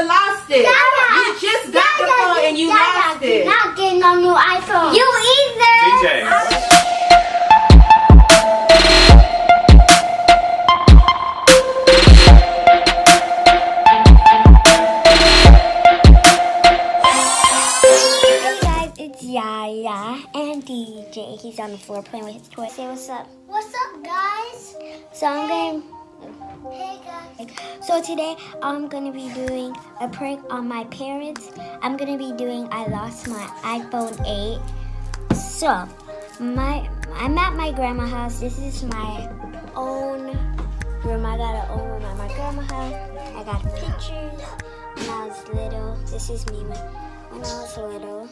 even lost it. You just got the phone and you lost it. Not getting a new iPhone. You either. DJ. Yaya and DJ. He's on the floor playing with his toy. Say what's up. What's up, guys? So I'm going. Hey guys. So today I'm gonna be doing a prank on my parents. I'm gonna be doing I lost my iPhone 8. So I'm at my grandma's house. This is my own room. I got an own room at my grandma's house. I got pictures when I was little. This is me when I was little.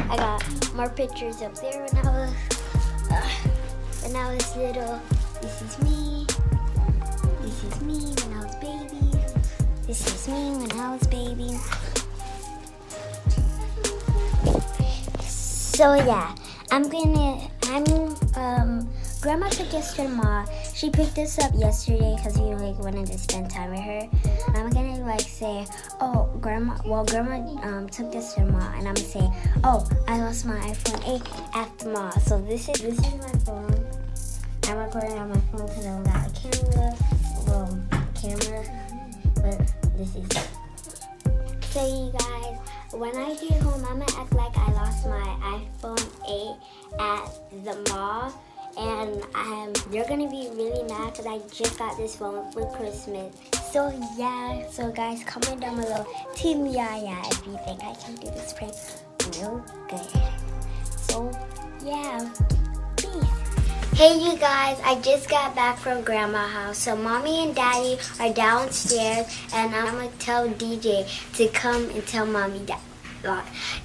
I got more pictures up there when I was little. This is me. This is me when I was baby. This is me when I was baby. So yeah, Grandma took us to the mall. She picked us up yesterday because we wanted to spend time with her. And I'm gonna say, oh, Grandma took us to the mall, and I'm gonna say, oh, I lost my iPhone 8 at the mall. So this is my phone. I'm recording on my phone because I don't got a camera, but this is it. So you guys, when I get home, I'm gonna act like I lost my iPhone 8 at the mall. And they're gonna be really mad because I just got this phone for Christmas. So yeah, so guys, comment down below, Team Yaya, if you think I can do this prank real good. So yeah, peace. Hey you guys, I just got back from Grandma's house. So Mommy and Daddy are downstairs, and I'm gonna tell DJ to come and tell Mommy that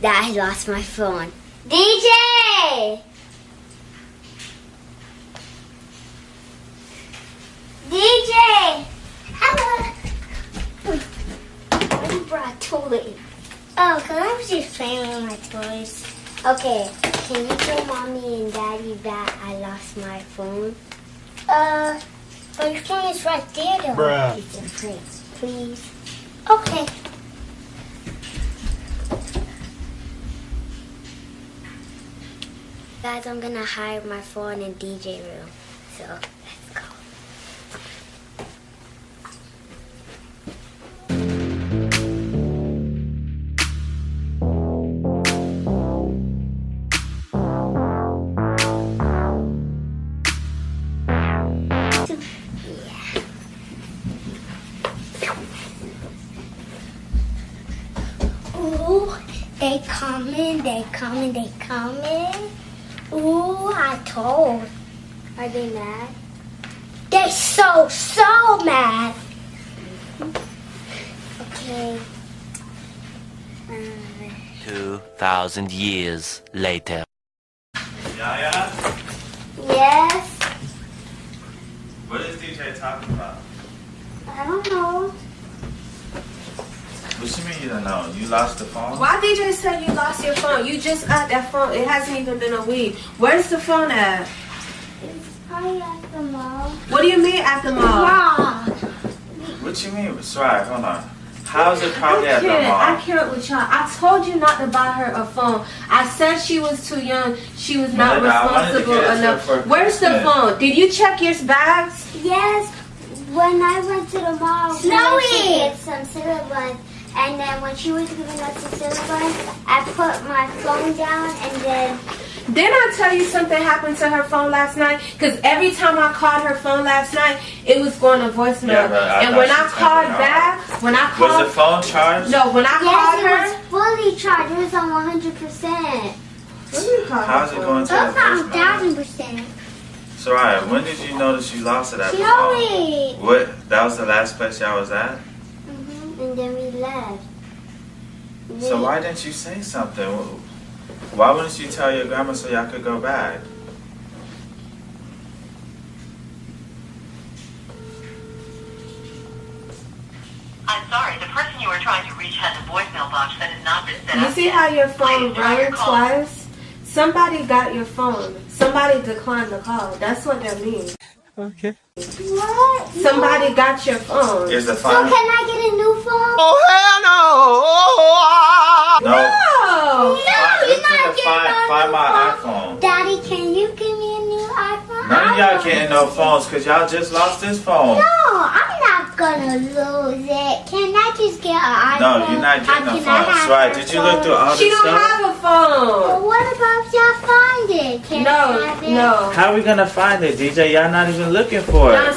I lost my phone. DJ! DJ! Hello! Why you brought a toy? Oh, because I was just playing with my toys. Okay, can you tell Mommy and Daddy that I lost my phone? But your phone is right there though. Bruh. Please. Okay. Guys, I'm gonna hide my phone in DJ room. So, let's go. They coming. Ooh, I told. Are they mad? They so mad. Okay. 2,000 years later. Yaya? Yes? What is DJ talking about? I don't know. What you mean you don't know? You lost the phone? Why DJ said you lost your phone? You just got that phone. It hasn't even been a week. Where's the phone at? It's probably at the mall. What do you mean at the mall? Yeah. What you mean? Sorry, hold on. How's it probably at the mall? I can't with y'all. I told you not to buy her a phone. I said she was too young. She was not responsible enough. Where's the phone? Did you check your bags? Yes. When I went to the mall, Snowy! to get some cinnamon buns. And then when she was giving us the cinnamon buns, I put my phone down and then... Didn't I tell you something happened to her phone last night? Because every time I called her phone last night, it was going to voicemail. Yeah, and when I called back, was the phone charged? No, when I called her... Yes, it was fully charged. It was on 100%. How's it going to It was on voicemail? 1,000%. Soraya, when did you notice you lost it at the mall? Snowy! What? That was the last place y'all was at? And then we left. So why didn't you say something? Why wouldn't you tell your grandma so y'all could go back? I'm sorry, the person you are trying to reach has a voicemail box that has not been set up. You see how your phone rang twice? Somebody got your phone. Somebody declined the call. That's what that means. Okay. What? Somebody got your phone. Here's the So phone. can I get a new phone? y'all getting no phones because y'all just lost this phone. No, I'm not gonna lose it. Can I just get an iPhone? No, you're not getting a phone. Right? Did you look through all She this don't stuff? have a phone. Well, what about y'all find it? Can I have it? No. How are we gonna find it, DJ? Y'all not even looking for Now, it.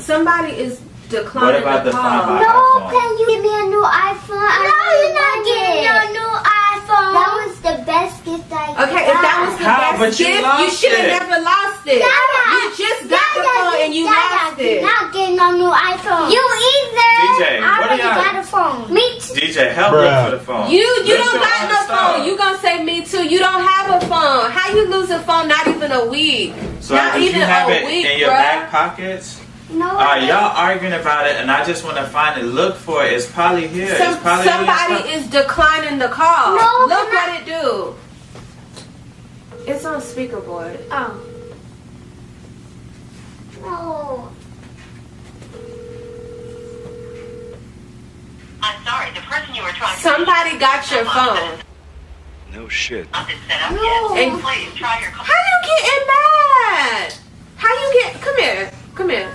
somebody is declining What about the the call. Find My No, iPhone? can you give me a new iPhone? No, you're not getting me a new iPhone. That was the best gift I got. Okay, if that was the How? But best you gift, you lost should have it. never lost it. You just got the phone and you lost it. Not getting no new iPhone. You either. DJ, I what are already y'all? got a phone. Me too. DJ, help look for the phone. You Look don't through got all no the stuff. phone. You gonna say me too. You don't have a phone. How you lose a phone not even a week? So Not did even you have a it week, in your bruh. back pockets? No. Alright, y'all arguing about it, and I just want to find it. Look for it. It's probably here. It's probably Somebody is declining the call. No, Look what it do. It's on speaker board. Oh. No. I'm sorry, the person you were trying to Somebody got your phone. No shit. not been set up No. yet. And- Please try your How you getting mad? How you get? Come here. Come here.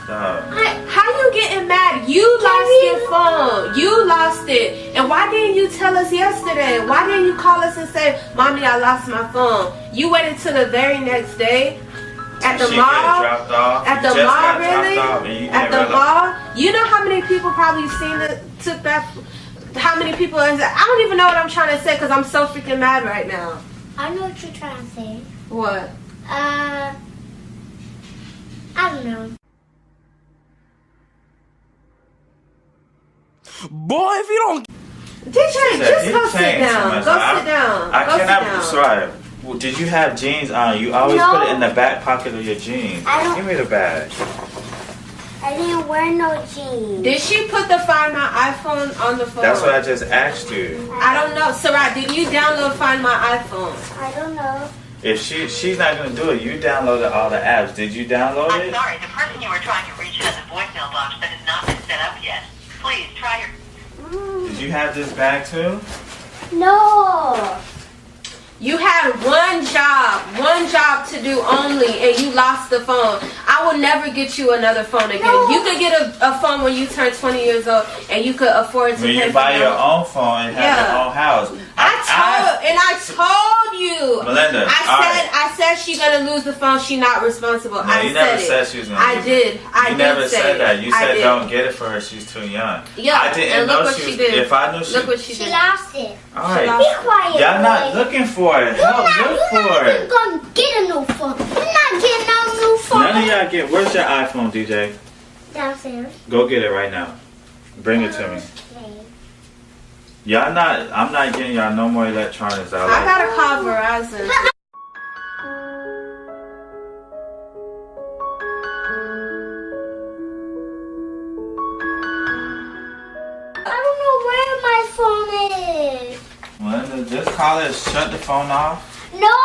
How you getting mad? You lost your phone. You lost it. And why didn't you tell us yesterday? Why didn't you call us and say, "Mommy, I lost my phone"? You waited till the very next day at the She mall. get dropped off. At You the just mall, got dropped really? off and you At didn't the realize- mall? You know how many people probably seen it, took that? How many people? I don't even know what I'm trying to say because I'm so freaking mad right now. I know what you're trying to say. What? I don't know. Boy, if you don't. DJ, just He go sit changed so down. much. Go sit down. I Go sit cannot. down. Sorry. Well, did you have jeans on? You always No. put it in the back pocket of your jeans. I don't- Give me the bag. I didn't wear no jeans. Did she put the Find My iPhone on the phone? That's what I just asked you. I don't know. Sarai, did you download Find My iPhone? I don't know. If she's not gonna do it, you downloaded all the apps. Did you download I'm it? sorry, the person you were trying to reach has a voicemail box that has not been set up yet. Please try your... Did you have this bag too? No. You had one job to do only, and you lost the phone. I will never get you another phone again. No. You could get a phone when you turn 20 years old, and you could afford to When pay you for buy your that. own phone and have Yeah. your own house. I told you. Melinda, I said she gonna lose the phone. She not responsible. No, I you said never it. said she was gonna I lose did. I You did never say said it. that. You I said did. don't get it for her. She's too young. Yeah, I didn't and look know what she she was. did. If I knew she. Look what she She did. lost it. All She right. lost Be quiet. Y'all not boy. looking for it. Help look for You're it. not gonna get a new phone. You're not getting no new phone. None of y'all get. Where's your iPhone, DJ? Downstairs. Go get it right now. Bring it to me. Okay. Y'all not. I'm not getting y'all no more electronics. I gotta call Verizon. I don't know where my phone is. Melinda, just call it. Shut the phone off. No.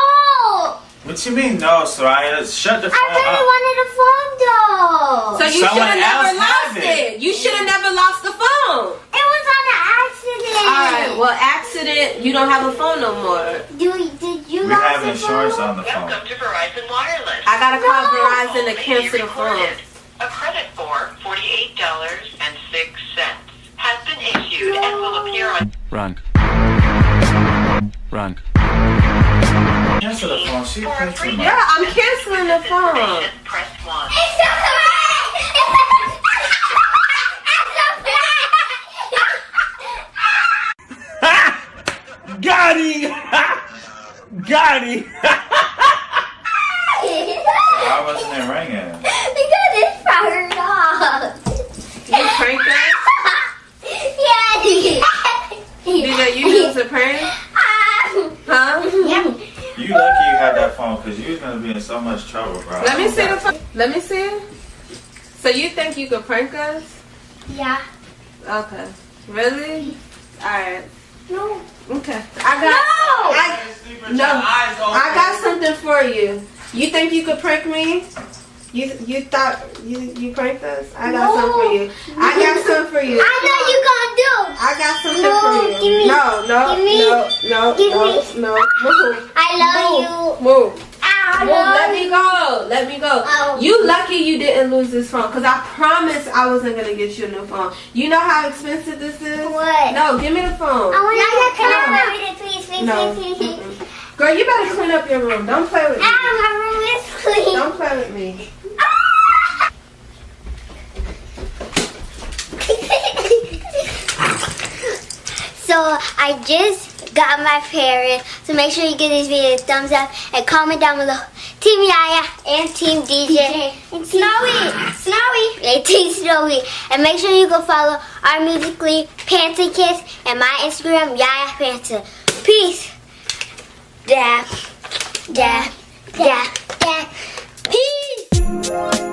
What you mean, no, Soraya? Shut the phone I really off. wanted a phone though. So you should Someone have never else have lost it. it. You should have never lost the phone. It was on an accident. Alright, well, accident, you don't have a phone no more. Did you We lost have the insurance phone? on the phone. Welcome to Verizon Wireless. I gotta call No. Verizon to May be cancel the phone. recorded. A credit for $48.06 has been issued and will appear on... Run. Run. Cancel the phone. She For a paid free too much. Yeah, I'm canceling the phone. information, press 1. Got him! Got him! Why wasn't it ringing? Because it's fired off. You prank us? Yeah. DJ, you use a prank? Huh? You lucky you had that phone because you was gonna be in so much trouble, bro. Let me see the phone. Let me see it. So you think you could prank us? Yeah. Okay. Really? Alright. No. Okay. I got something for you. You think you could prank me? You thought you pranked us? I got something for you. I got something for you. I know you gonna do. I got something No, for you. give me- No, give me- no. give me- Move. I love you. Move. Ow. Let me go. Let me go. Oh. You lucky you didn't lose this phone, because I promised I wasn't going to get you a new phone. You know how expensive this is? What? No, give me the phone. I want to come out with it, please. No. Mm-mm. Girl, you better clean up your room. Don't play with me. My room is clean. Don't play with me. So I just got my parents. So make sure you give this video a thumbs up and comment down below. Team Yaya and Team DJ. And Snowy. And Team Snowy. And make sure you go follow our Musically Pantons and my Instagram Yaya Panton. Peace. Dab. Dab. Dab. Dab. Peace.